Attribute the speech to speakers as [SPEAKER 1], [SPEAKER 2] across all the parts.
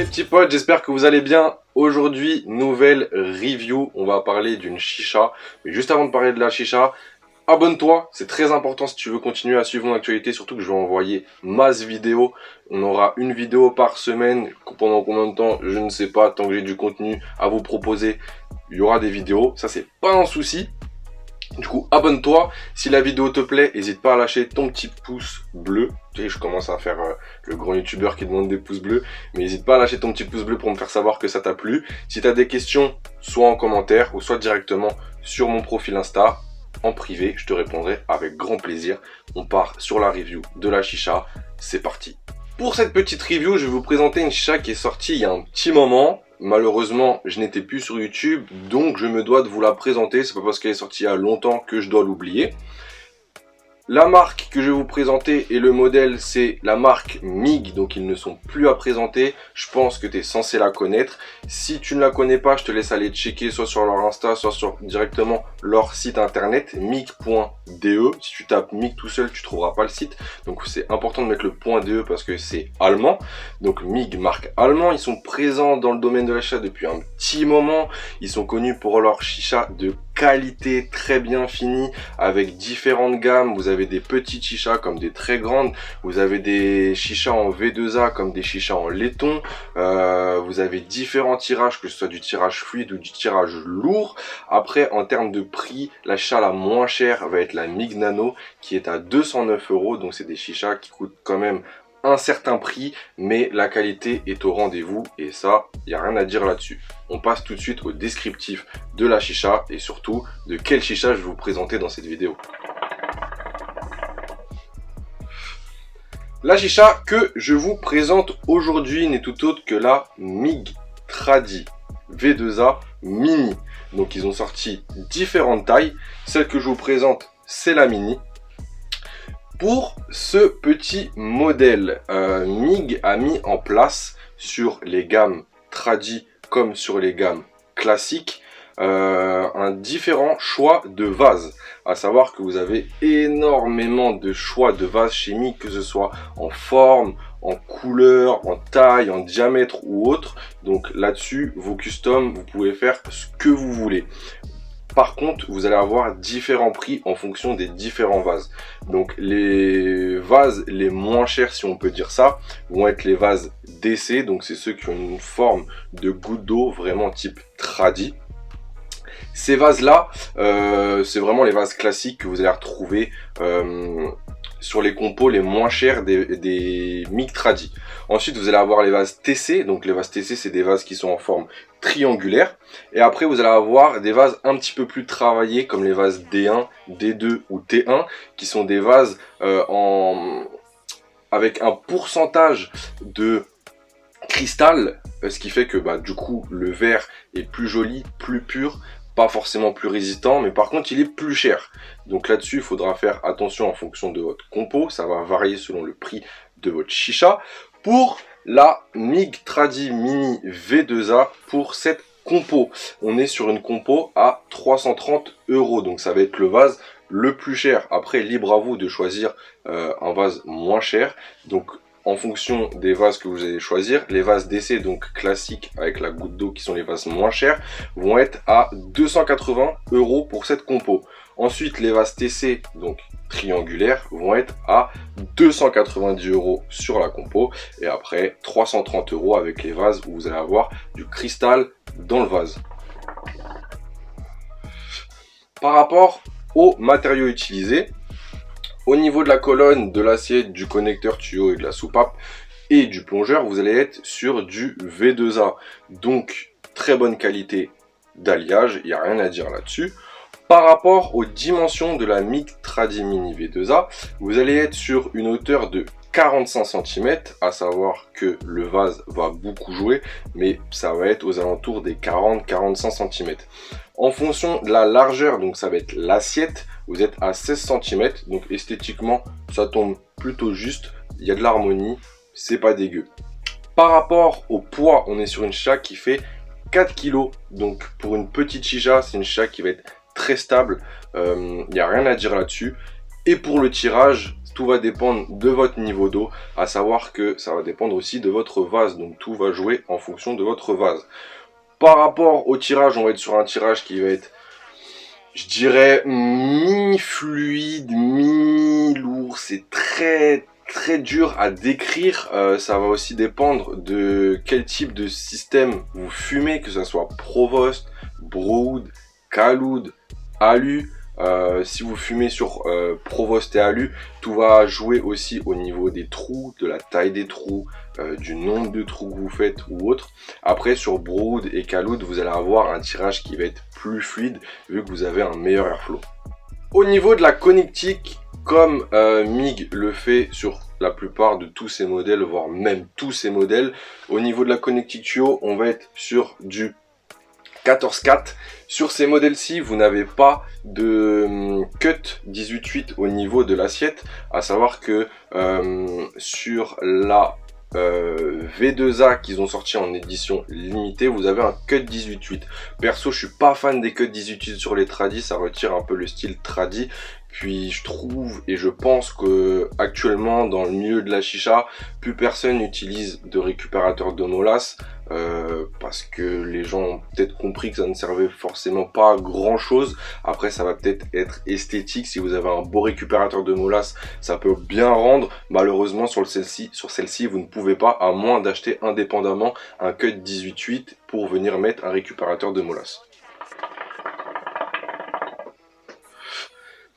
[SPEAKER 1] les petits potes, j'espère que vous allez bien. Aujourd'hui, nouvelle review, on va parler d'une chicha. Mais juste avant de parler de la chicha, abonne-toi, c'est très important si tu veux continuer à suivre mon actualité, surtout que je vais envoyer masse vidéos. On aura une vidéo par semaine, pendant combien de temps, je ne sais pas, tant que j'ai du contenu à vous proposer, il y aura des vidéos, ça c'est pas un souci. Du coup, abonne-toi. Si la vidéo te plaît, n'hésite pas à lâcher ton petit pouce bleu. Tu sais, je commence à faire le grand youtubeur qui demande des pouces bleus. Mais n'hésite pas à lâcher ton petit pouce bleu pour me faire savoir que ça t'a plu. Si tu as des questions, soit en commentaire ou soit directement sur mon profil Insta, en privé, je te répondrai avec grand plaisir. On part sur la review de la chicha. C'est parti. Pour cette petite review, je vais vous présenter une chicha qui est sortie il y a un petit moment. Malheureusement, je n'étais plus sur YouTube, donc je me dois de vous la présenter. C'est pas parce qu'elle est sortie il y a longtemps que je dois l'oublier. La marque que je vais vous présenter et le modèle, c'est la marque MIG, donc ils ne sont plus à présenter. Je pense que tu es censé la connaître. Si tu ne la connais pas, je te laisse aller checker soit sur leur Insta, soit sur directement leur site internet, mig.de. Si tu tapes MIG tout seul, tu trouveras pas le site. Donc c'est important de mettre le .de parce que c'est allemand. Donc MIG, marque allemand. Ils sont présents dans le domaine de la chicha depuis un petit moment. Ils sont connus pour leur chicha de qualité très bien finie avec différentes gammes. Vous avez des petites chichas comme des très grandes, vous avez des chichas en V2A comme des chichas en laiton, vous avez différents tirages, que ce soit du tirage fluide ou du tirage lourd. Après, en termes de prix, la chicha la moins chère va être la MIG Nano qui est à 209 €, donc c'est des chichas qui coûtent quand même un certain prix, mais la qualité est au rendez-vous et ça, il n'y a rien à dire là-dessus. On passe tout de suite au descriptif de la chicha et surtout de quelle chicha je vais vous présenter dans cette vidéo. La chicha que je vous présente aujourd'hui n'est tout autre que la MIG Tradi V2A Mini. Donc ils ont sorti différentes tailles. Celle que je vous présente, c'est la Mini. Pour ce petit modèle, MIG a mis en place sur les gammes Tradi comme sur les gammes classiques un différent choix de vases. À savoir que vous avez énormément de choix de vases chez MIG, que ce soit en forme, en couleur, en taille, en diamètre ou autre. Donc là-dessus, vos customs, vous pouvez faire ce que vous voulez. Par contre, vous allez avoir différents prix en fonction des différents vases. Donc les vases les moins chers, si on peut dire ça, vont être les vases DC. Donc c'est ceux qui ont une forme de goutte d'eau vraiment type tradi. Ces vases-là, c'est vraiment les vases classiques que vous allez retrouver sur les compos les moins chers des MIG Tradi. Ensuite, vous allez avoir les vases TC. Donc les vases TC, c'est des vases qui sont en forme triangulaire. Et après, vous allez avoir des vases un petit peu plus travaillés, comme les vases D1, D2 ou T1, qui sont des vases avec un pourcentage de cristal, ce qui fait que du coup, le verre est plus joli, plus pur, pas forcément plus résistant, mais par contre il est plus cher. Donc là-dessus, il faudra faire attention en fonction de votre compo, ça va varier selon le prix de votre chicha. Pour la MIG Tradi Mini V2A, pour cette compo, on est sur une compo à 330 €, donc ça va être le vase le plus cher. Après, libre à vous de choisir un vase moins cher. Donc en fonction des vases que vous allez choisir, les vases DC, donc classiques avec la goutte d'eau, qui sont les vases moins chers, vont être à 280 € pour cette compo. Ensuite, les vases TC, donc triangulaires, vont être à 290 € sur la compo. Et après, 330 € avec les vases où vous allez avoir du cristal dans le vase. Par rapport aux matériaux utilisés, au niveau de la colonne, de l'assiette, du connecteur tuyau et de la soupape et du plongeur, vous allez être sur du V2A. Donc, très bonne qualité d'alliage, il n'y a rien à dire là-dessus. Par rapport aux dimensions de la MIG Tradi Mini V2A, vous allez être sur une hauteur de 45 cm, à savoir que le vase va beaucoup jouer, mais ça va être aux alentours des 40-45 cm. En fonction de la largeur, donc ça va être l'assiette, vous êtes à 16 cm, donc esthétiquement ça tombe plutôt juste, il y a de l'harmonie, c'est pas dégueu. Par rapport au poids, on est sur une chicha qui fait 4 kg, donc pour une petite chicha, c'est une chicha qui va être très stable, il n'y a rien à dire là-dessus. Et pour le tirage, tout va dépendre de votre niveau d'eau, à savoir que ça va dépendre aussi de votre vase, donc tout va jouer en fonction de votre vase. Par rapport au tirage, on va être sur un tirage qui va être, je dirais, mi-fluide, mi-lourd. C'est très dur à décrire. Ça va aussi dépendre de quel type de système vous fumez, que ce soit Provost, Brood, Khaloud, Alu. Si vous fumez sur Provost et Alu, tout va jouer aussi au niveau des trous, de la taille des trous, du nombre de trous que vous faites ou autre. Après, sur Brood et Khaloud, vous allez avoir un tirage qui va être plus fluide vu que vous avez un meilleur airflow. Au niveau de la connectique, comme MIG le fait sur la plupart de tous ces modèles, voire même tous ces modèles, au niveau de la connectique tuyau, on va être sur du 14-4. Sur ces modèles-ci, vous n'avez pas de cut 18-8 au niveau de l'assiette, à savoir que sur la V2A qu'ils ont sorti en édition limitée, vous avez un cut 18-8. Perso, je suis pas fan des cuts 18-8 sur les tradis, ça retire un peu le style tradi. Puis je trouve et je pense que actuellement dans le milieu de la chicha, plus personne n'utilise de récupérateur de molasses parce que les gens ont peut-être compris que ça ne servait forcément pas à grand chose. Après, ça va peut-être être esthétique. Si vous avez un beau récupérateur de molasses, ça peut bien rendre. Malheureusement, sur celle-ci, vous ne pouvez pas, à moins d'acheter indépendamment un cut 18-8 pour venir mettre un récupérateur de molasses.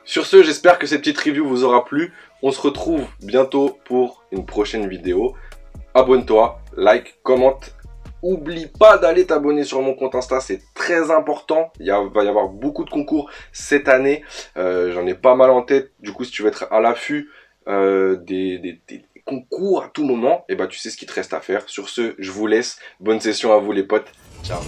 [SPEAKER 1] Sur ce, j'espère que cette petite review vous aura plu. On se retrouve bientôt pour une prochaine vidéo. Abonne-toi, like, commente. Oublie pas d'aller t'abonner sur mon compte Insta, c'est très important. Il va y avoir beaucoup de concours cette année. J'en ai pas mal en tête. Du coup, si tu veux être à l'affût des concours à tout moment, et bah tu sais ce qu'il te reste à faire. Sur ce, je vous laisse. Bonne session à vous les potes. Ciao.